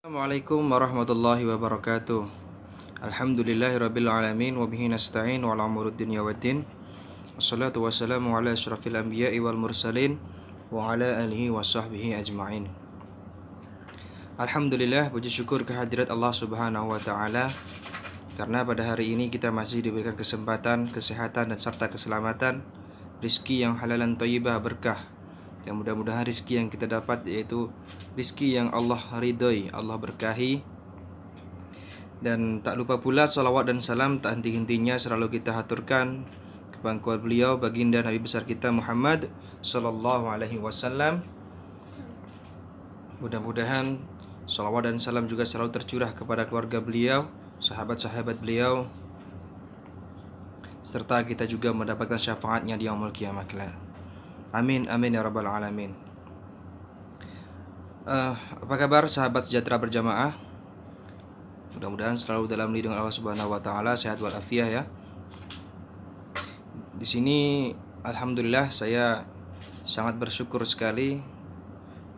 Assalamualaikum warahmatullahi wabarakatuh. Alhamdulillahirabbil alamin wa bihi nasta'in wa ala umurid dunya waddin. Wassalatu wassalamu ala asyrafil anbiya'i wal mursalin wa ala alihi wa sahbihi ajma'in. Alhamdulillah, puji syukur kehadirat Allah Subhanahu wa taala karena pada hari ini kita masih diberikan kesempatan, kesehatan dan serta keselamatan, rizki yang halalan thayyibah berkah. Yang mudah-mudahan rizki yang kita dapat yaitu rizki yang Allah ridhoi, Allah berkahi. Dan tak lupa pula salawat dan salam tak henti-hentinya selalu kita haturkan ke pangkuan beliau baginda Nabi besar kita Muhammad sallallahu alaihi wasallam. Mudah-mudahan salawat dan salam juga selalu tercurah kepada keluarga beliau, sahabat-sahabat beliau, serta kita juga mendapatkan syafaatnya di yaumul qiyamah kelak. Amin amin ya rabbal alamin. Apa kabar sahabat sejahtera berjamaah? Mudah-mudahan selalu dalam lindungan Allah Subhanahu wa taala, sehat walafiat ya. Di sini alhamdulillah saya sangat bersyukur sekali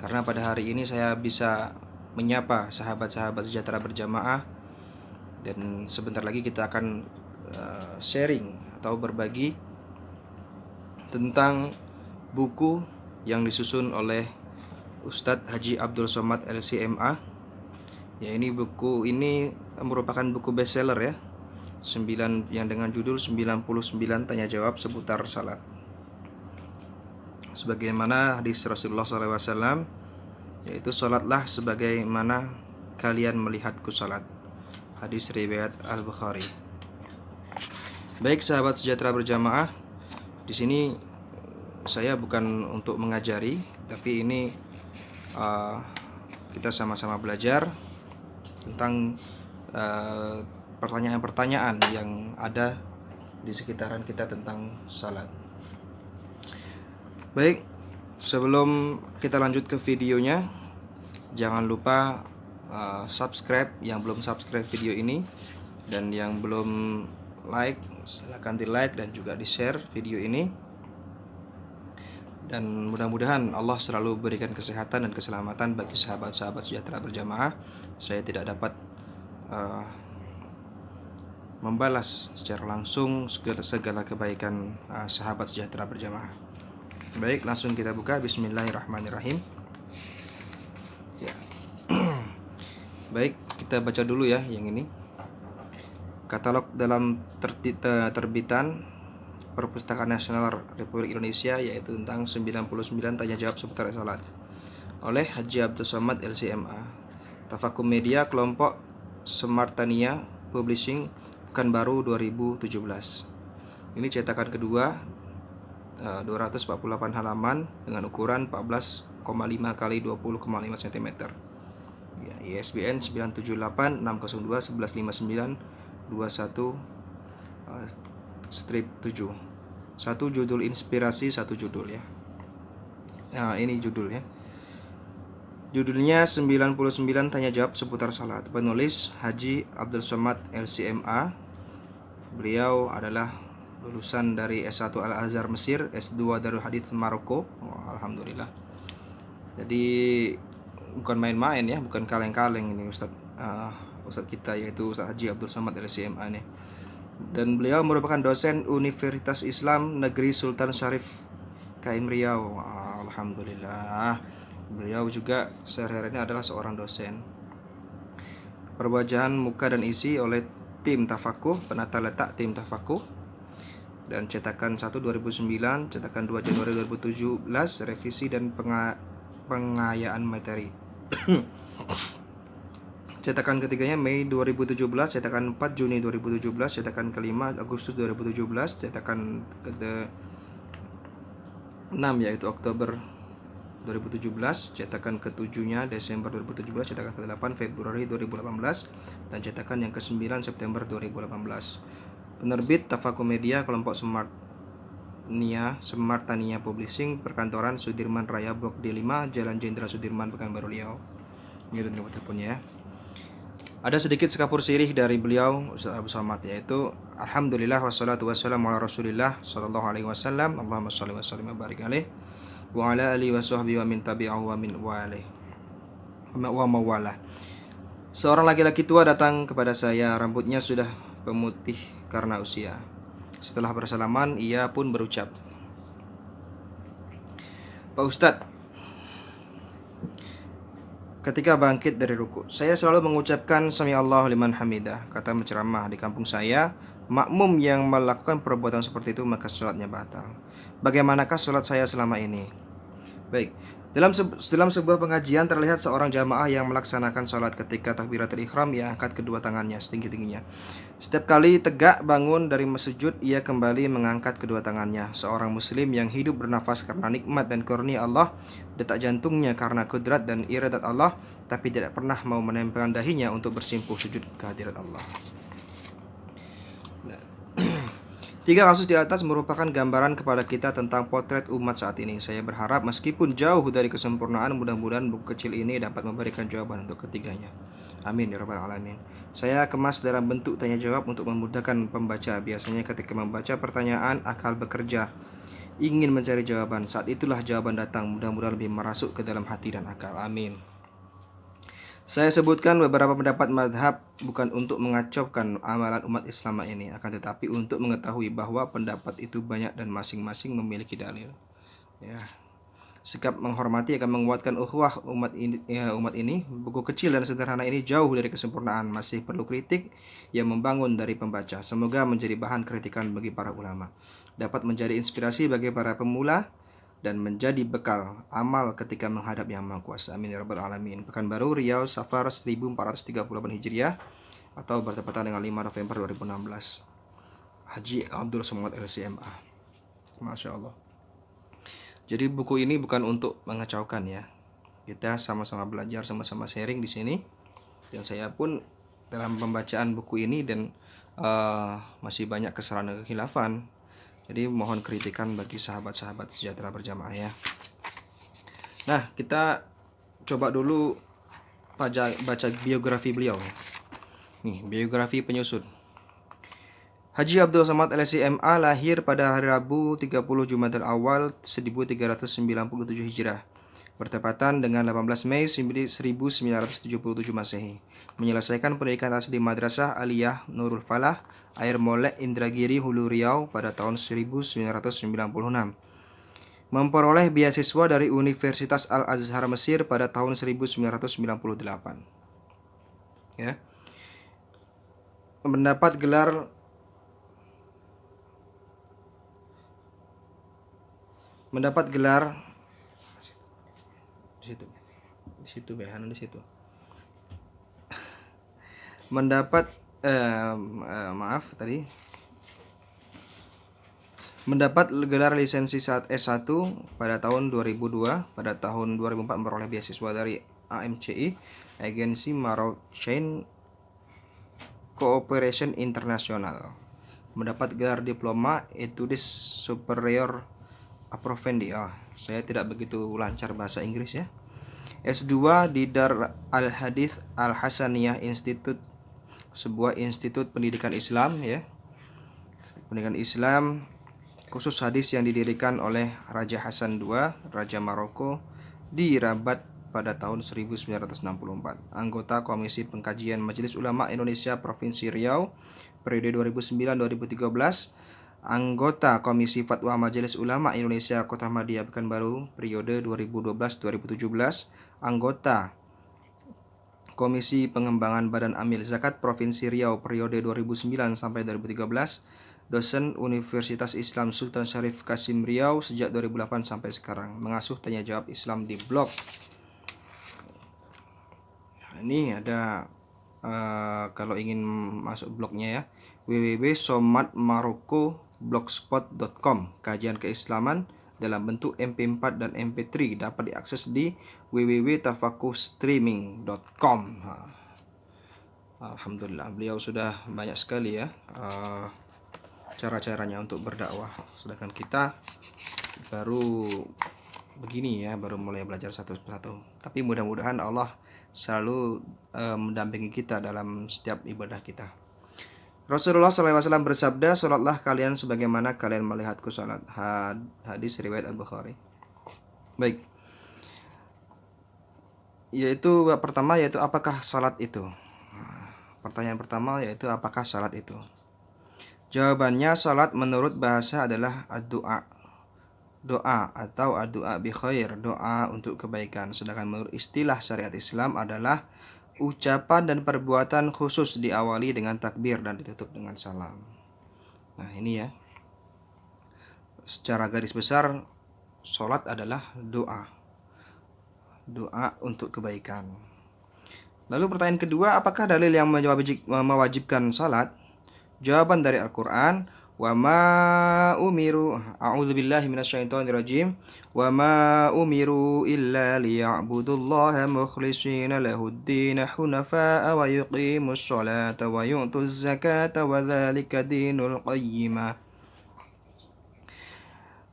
karena pada hari ini saya bisa menyapa sahabat-sahabat sejahtera berjamaah, dan sebentar lagi kita akan sharing atau berbagi tentang buku yang disusun oleh Ustadz Haji Abdul Somad LCMA. Ya, buku ini merupakan buku bestseller ya. 9 yang dengan judul 99 tanya jawab seputar salat. Sebagaimana hadis Rasulullah SAW, yaitu salatlah sebagaimana kalian melihatku salat. Hadis riwayat Al-Bukhari. Baik sahabat sejahtera berjamaah, di sini saya bukan untuk mengajari, tapi ini kita sama-sama belajar tentang pertanyaan-pertanyaan yang ada di sekitaran kita tentang salat. Baik, sebelum kita lanjut ke videonya, jangan lupa subscribe yang belum subscribe video ini, dan yang belum like silahkan di like dan juga di share video ini. Dan mudah-mudahan Allah selalu berikan kesehatan dan keselamatan bagi sahabat-sahabat sejahtera berjamaah. Saya tidak dapat membalas secara langsung segala kebaikan sahabat sejahtera berjamaah. Baik, langsung kita buka. Bismillahirrahmanirrahim ya. Baik, kita baca dulu ya yang ini. Katalog dalam terbitan Perpustakaan Nasional Republik Indonesia, yaitu tentang 99 tanya jawab seputar salat oleh Haji Abdul Somad LCMA. Tafakum Media, kelompok Semartania Publishing, Pekanbaru 2017. Ini cetakan kedua, 248 halaman dengan ukuran 14,5 x 20,5 cm. Ya, ISBN 978 602 1159 21 strip 7. Satu judul inspirasi, satu judul ya. Nah, ini judulnya. Judulnya 99 tanya jawab seputar salat. Penulis Haji Abdul Somad LCMA. Beliau adalah lulusan dari S1 Al-Azhar Mesir, S2 Darul Hadits Maroko. Alhamdulillah. Jadi bukan main-main ya, bukan kaleng-kaleng ini Ustadz kita, yaitu Ustadz Haji Abdul Somad LCMA nih. Dan beliau merupakan dosen Universitas Islam Negeri Sultan Syarif Kaim Riau. Alhamdulillah. Beliau juga sehari-hari adalah seorang dosen. Perwajahan muka dan isi oleh tim Tafakuh, penata letak tim Tafakuh. Dan cetakan 1 2009, cetakan 2 Januari 2017, revisi dan pengayaan materi. Cetakan ketiganya Mei 2017, cetakan 4 Juni 2017, cetakan kelima Agustus 2017, cetakan ke-6 yaitu Oktober 2017, cetakan ke-7-nya Desember 2017, cetakan ke-8 Februari 2018, dan cetakan yang ke-9 September 2018. Penerbit Tafakum Media, kelompok Semartania Publishing, perkantoran Sudirman Raya Blok D5, Jalan Jenderal Sudirman, Pekanbaru Riau. Ini nomor teleponnya ya. Ada sedikit sekapur sirih dari beliau Ustaz Abdul Somad, yaitu alhamdulillah wassalatu wassalamu ala rasulillah sallallahu alaihi wasallam. Allahumma shalli wa sallim wa barik alaihi wa ala alihi wa sahbihi wa min tabi'ahu wa min wa alaihi wa mawalah. Seorang laki-laki tua datang kepada saya, rambutnya sudah pemutih karena usia. Setelah bersalaman, ia pun berucap, Pak Ustadz, ketika bangkit dari ruku, saya selalu mengucapkan Sami Allahu liman hamidah. Kata menceramah, di kampung saya, makmum yang melakukan perbuatan seperti itu maka sholatnya batal. Bagaimanakah sholat saya selama ini? Baik, dalam sebuah pengajian terlihat seorang jamaah yang melaksanakan sholat. Ketika takbiratul ihram, ia angkat kedua tangannya setinggi-tingginya. Setiap kali tegak bangun dari sujud, ia kembali mengangkat kedua tangannya. Seorang muslim yang hidup bernafas karena nikmat dan karunia Allah, detak jantungnya karena kudrat dan iradat Allah, tapi tidak pernah mau menempelkan dahinya untuk bersimpuh sujud kehadirat Allah. Tiga kasus di atas merupakan gambaran kepada kita tentang potret umat saat ini. Saya berharap meskipun jauh dari kesempurnaan, mudah-mudahan buku kecil ini dapat memberikan jawaban untuk ketiganya. Amin ya rabbal alamin. Saya kemas dalam bentuk tanya jawab untuk memudahkan pembaca. Biasanya ketika membaca pertanyaan, akal bekerja, ingin mencari jawaban. Saat itulah jawaban datang, mudah-mudahan lebih merasuk ke dalam hati dan akal. Amin. Saya sebutkan beberapa pendapat madhab bukan untuk mengacaukan amalan umat Islam ini, akan tetapi untuk mengetahui bahwa pendapat itu banyak dan masing-masing memiliki dalil. Ya. Sikap menghormati akan menguatkan ukhuwah umat ini. Buku kecil dan sederhana ini jauh dari kesempurnaan, masih perlu kritik yang membangun dari pembaca. Semoga menjadi bahan kritikan bagi para ulama, dapat menjadi inspirasi bagi para pemula, dan menjadi bekal amal ketika menghadap Yang Maha Kuasa. Amin ya rabbal alamin. Pekanbaru, Riau, Safar 1438 Hijriah atau bertepatan dengan 5 November 2016. Haji Abdul Somad LCMA. Masya Allah. Jadi buku ini bukan untuk mengacaukan ya. Kita sama-sama belajar, sama-sama sharing di sini. Dan saya pun dalam pembacaan buku ini dan masih banyak kesalahan dan kekhilafan. Jadi mohon kritikan bagi sahabat-sahabat sejahtera berjamaah ya. Nah, kita coba dulu baca biografi beliau. Nih, biografi penyusun. Haji Abdul Somad LCMA lahir pada hari Rabu 30 Jumadil Awal 1397 Hijrah, bertepatan dengan 18 Mei 1977 Masehi. Menyelesaikan pendidikan atas di Madrasah Aliyah Nurul Falah, Air Molek, Indragiri, Hulu Riau pada tahun 1996. Memperoleh beasiswa dari Universitas Al-Azhar Mesir pada tahun 1998. Ya. Mendapat gelar di situ behanan di situ. Mendapat gelar lisensi S1 pada tahun 2002. Pada tahun 2004 memperoleh beasiswa dari AMCI, Agensi Marocain Cooperation International. Mendapat gelar diploma Etudes Superior Approfondi. Saya tidak begitu lancar bahasa Inggris ya. S2 di Dar Al-Hadith Al-Hasaniyah Institute, sebuah institut pendidikan Islam ya. Pendidikan Islam khusus hadis yang didirikan oleh Raja Hasan II, Raja Maroko di Rabat pada tahun 1964. Anggota Komisi Pengkajian Majelis Ulama Indonesia Provinsi Riau periode 2009-2013. Anggota Komisi Fatwa Majelis Ulama Indonesia Kota Madya Pekanbaru periode 2012-2017. Anggota Komisi Pengembangan Badan Amil Zakat Provinsi Riau periode 2009 sampai 2013. Dosen Universitas Islam Sultan Syarif Kasim Riau sejak 2008 sampai sekarang. Mengasuh tanya jawab Islam di blog. Ini ada kalau ingin masuk blognya ya, www.somadmaroko.blogspot.com. Kajian keislaman dalam bentuk MP4 dan MP3 dapat diakses di www.tafakuhstreaming.com. Alhamdulillah, beliau sudah banyak sekali ya cara-caranya untuk berdakwah, sedangkan kita baru begini ya, baru mulai belajar satu persatu. Tapi mudah-mudahan Allah selalu mendampingi kita dalam setiap ibadah kita. Rasulullah SAW bersabda, "Salatlah kalian sebagaimana kalian melihatku salat." Hadis riwayat Al-Bukhari. Baik. Pertama yaitu apakah salat itu? Pertanyaan pertama yaitu apakah salat itu? Jawabannya, salat menurut bahasa adalah doa, doa atau doa bi khair, doa untuk kebaikan. Sedangkan menurut istilah syariat Islam adalah ucapan dan perbuatan khusus diawali dengan takbir dan ditutup dengan salam. Nah, ini ya. Secara garis besar, salat adalah doa. Doa untuk kebaikan. Lalu pertanyaan kedua, apakah dalil yang mewajibkan salat? Jawaban dari Al-Qur'an, wa ma umiru, a'udzubillahi minasyaitonirrajim, wa ma umiru illa liya'budullaha mukhlishina lahuddin hunafa'a wa yuqimus sholata wa yu'tuz zakata wa dzalika dinul qayyimah.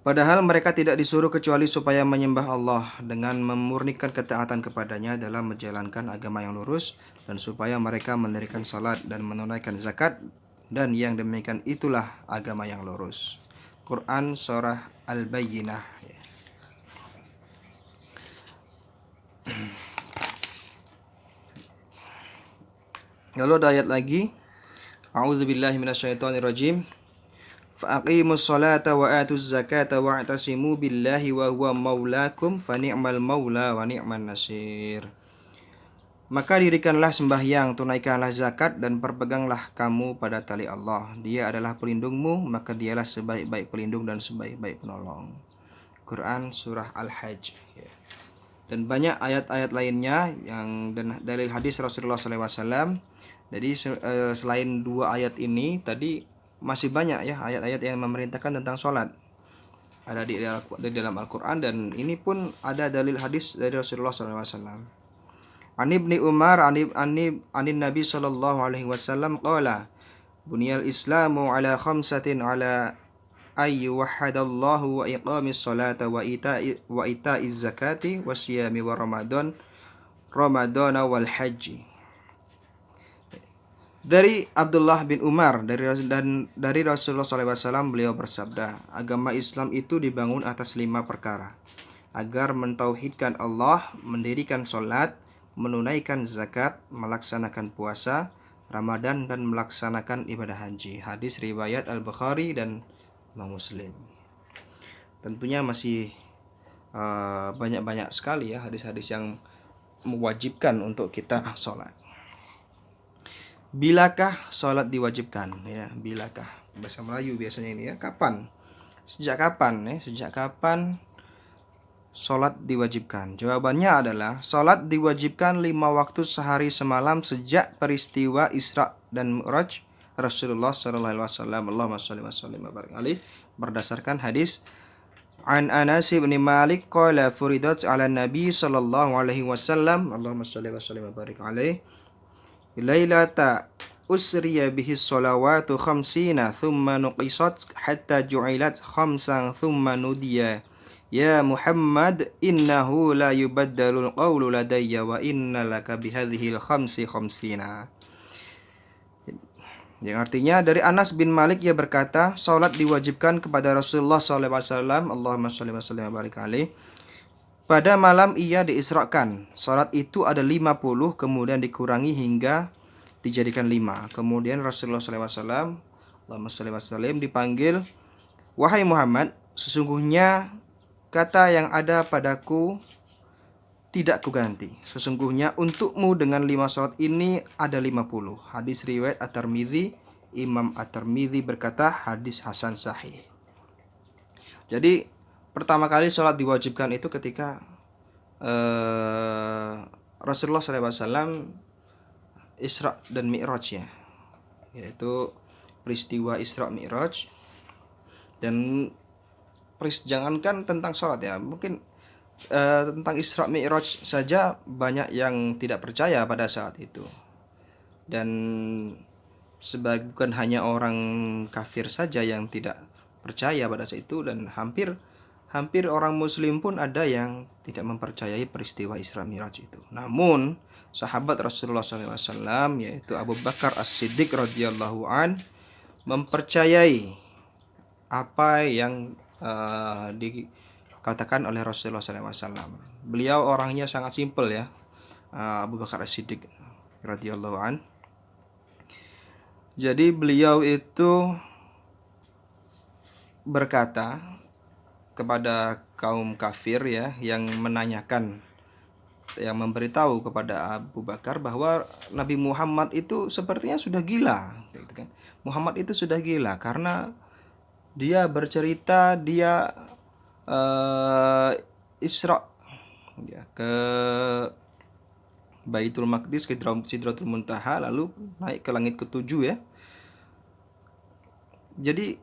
Padahal mereka tidak disuruh kecuali supaya menyembah Allah dengan memurnikan ketaatan kepadanya dalam menjalankan agama yang lurus, dan supaya mereka mendirikan salat dan menunaikan zakat, dan yang demikian itulah agama yang lurus. Quran Surah Al-Bayyinah. Lalu ada ayat lagi, a'udzubillahi minasyaitonirrajim, fa'aqimus sholata wa atuz zakata wa'tasimu billahi wa huwa maulakum fa ni'mal maula wa ni'man nasir. Maka dirikanlah sembahyang, tunaikanlah zakat, dan berpeganglah kamu pada tali Allah. Dia adalah pelindungmu, maka dialah sebaik-baik pelindung dan sebaik-baik penolong. Quran Surah Al-Hajj. Dan banyak ayat-ayat lainnya yang dan dalil hadis Rasulullah SAW. Jadi selain dua ayat ini tadi, masih banyak ya ayat-ayat yang memerintahkan tentang sholat. Ada di dalam Al-Quran, dan ini pun ada dalil hadis dari Rasulullah SAW. An Ibni Umar anin Nabi sallallahu alaihi wasallam qala, buniyal Islamu ala khamsatin ala ay wahadallahu wa iqamis salata wa ita'iz zakati wa siyami wa ramadana wal haji. Dari Abdullah bin Umar dari Rasulullah SAW, beliau bersabda, agama Islam itu dibangun atas 5 perkara: agar mentauhidkan Allah, mendirikan sholat, menunaikan zakat, melaksanakan puasa Ramadan, dan melaksanakan ibadah haji. Hadis riwayat Al-Bukhari dan Muslim. Tentunya masih banyak-banyak sekali ya hadis-hadis yang mewajibkan untuk kita sholat. Bilakah sholat diwajibkan? Ya, bilakah? Bahasa Melayu biasanya ini ya. Kapan? Sejak kapan? Sejak kapan sholat diwajibkan? Jawabannya adalah sholat diwajibkan 5 waktu sehari semalam sejak peristiwa Isra dan Mi'raj Rasulullah SAW. Allahumma sholli wa sallim wa barik alaihi. Berdasarkan hadis An Anas bin Malik qala furidat ala Nabi sallallahu alaihi wasallam, Allahumma sholli wa sallim wa barik alaihi, lailata usriya bihi sholawatu khamsina thumma nuqisat hatta ju'ilat khamsan thumma nudiya ya Muhammad innahu la yubaddalul qawlu ladayya wa inna laka bihadhil khamsi khamsina. Yang artinya dari Anas bin Malik, ia berkata, salat diwajibkan kepada Rasulullah SAW, Allahumma sholli wa sallim wa barik alaihi, pada malam ia diisrakan. Salat itu ada 50, kemudian dikurangi hingga dijadikan 5. Kemudian Rasulullah SAW, Allahumma sholli wa sallim, dipanggil, wahai Muhammad, sesungguhnya kata yang ada padaku tidak kuganti. Sesungguhnya untukmu dengan 5 salat ini ada 50. Hadis riwayat At-Tirmidzi. Imam At-Tirmidzi berkata hadis hasan sahih. Jadi pertama kali salat diwajibkan itu ketika Rasulullah SAW Isra dan Mi'raj ya. Yaitu peristiwa Isra Mi'raj. Dan jangankan tentang salat ya, mungkin tentang Isra Mi'raj saja banyak yang tidak percaya pada saat itu. Dan bukan hanya orang kafir saja yang tidak percaya pada saat itu, dan hampir orang muslim pun ada yang tidak mempercayai peristiwa Isra Mi'raj itu. Namun sahabat Rasulullah SAW yaitu Abu Bakar As-Siddiq radhiyallahu an mempercayai apa yang dikatakan oleh Rasulullah SAW. Beliau orangnya sangat simpel ya, Abu Bakar As-Siddiq radhiyallahu an. Jadi beliau itu berkata kepada kaum kafir ya, yang menanyakan, yang memberitahu kepada Abu Bakar bahwa Nabi Muhammad itu sepertinya sudah gila, gitu kan. Muhammad itu sudah gila karena dia bercerita dia Isra ya, ke Baitul Maqdis, ke Sidratul Muntaha, lalu naik ke langit ketujuh ya. Jadi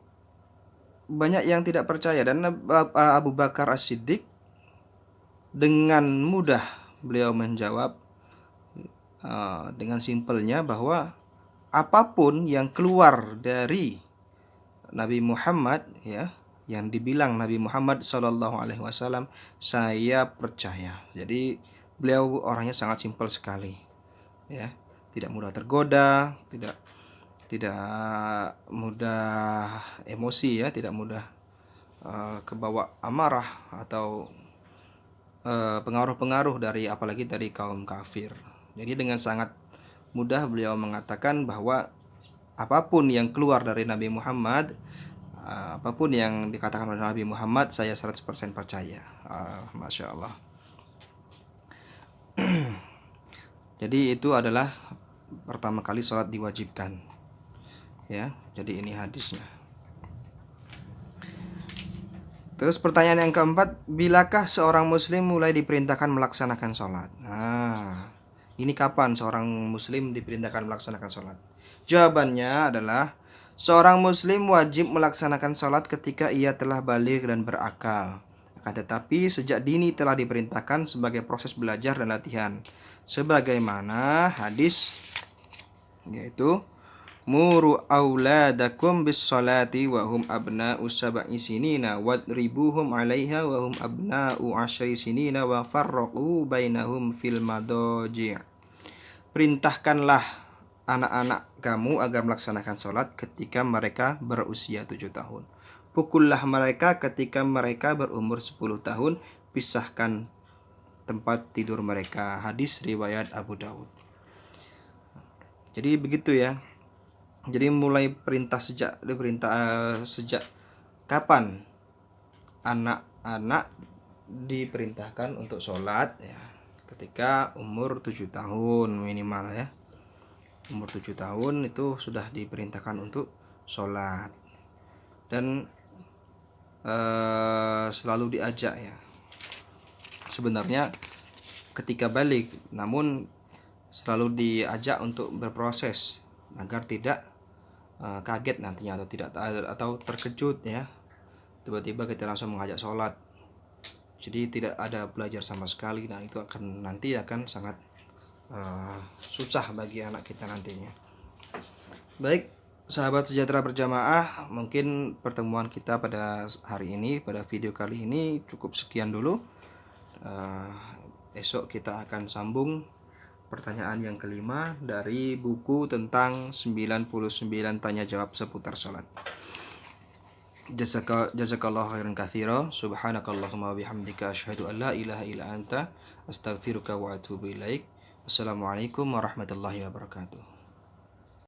banyak yang tidak percaya, dan Abu Bakar As-Siddiq dengan mudah beliau menjawab dengan simpelnya bahwa apapun yang keluar dari Nabi Muhammad ya, yang dibilang Nabi Muhammad Shallallahu Alaihi Wasallam, saya percaya. Jadi beliau orangnya sangat simpel sekali ya, tidak mudah tergoda, tidak mudah emosi ya, tidak mudah kebawa amarah atau pengaruh-pengaruh dari, apalagi dari kaum kafir. Jadi dengan sangat mudah beliau mengatakan bahwa apapun yang keluar dari Nabi Muhammad, apapun yang dikatakan oleh Nabi Muhammad, saya 100% percaya. Masya Allah. Jadi itu adalah pertama kali sholat diwajibkan ya. Jadi ini hadisnya. Terus pertanyaan yang keempat, bilakah seorang muslim mulai diperintahkan melaksanakan sholat? Nah, ini kapan seorang muslim diperintahkan melaksanakan sholat? Jawabannya adalah seorang muslim wajib melaksanakan sholat ketika ia telah baligh dan berakal. Akan tetapi sejak dini telah diperintahkan sebagai proses belajar dan latihan, sebagaimana hadis yaitu muru auladakum bis salati wa hum abna'u sab'i sinina wadribuhum 'alaiha wa hum abna'u 'ashri sinina wa farraqu bainahum fil madaji'. Perintahkanlah anak-anak kamu agar melaksanakan sholat ketika mereka berusia 7 tahun. Pukullah mereka ketika mereka berumur 10 tahun. Pisahkan tempat tidur mereka. Hadis riwayat Abu Daud. Jadi begitu ya. Jadi mulai sejak kapan anak-anak diperintahkan untuk sholat ya? Ketika umur 7 tahun minimal ya. Umur 7 tahun itu sudah diperintahkan untuk sholat. Dan selalu diajak ya. Sebenarnya ketika balik, namun selalu diajak untuk berproses agar tidak kaget nantinya atau terkejut ya, tiba-tiba kita langsung mengajak sholat, jadi tidak ada belajar sama sekali. Nah itu nanti akan sangat susah bagi anak kita nantinya. Baik sahabat sejahtera berjamaah, mungkin pertemuan kita pada hari ini, pada video kali ini cukup sekian dulu. Esok kita akan sambung pertanyaan yang kelima dari buku tentang 99 tanya jawab seputar salat. Jazakallahu khairan katsira. Subhanakallahumma wabihamdika asyhadu an la ilaha illa anta astaghfiruka wa atubu ilaik. Wassalamualaikum warahmatullahi wabarakatuh.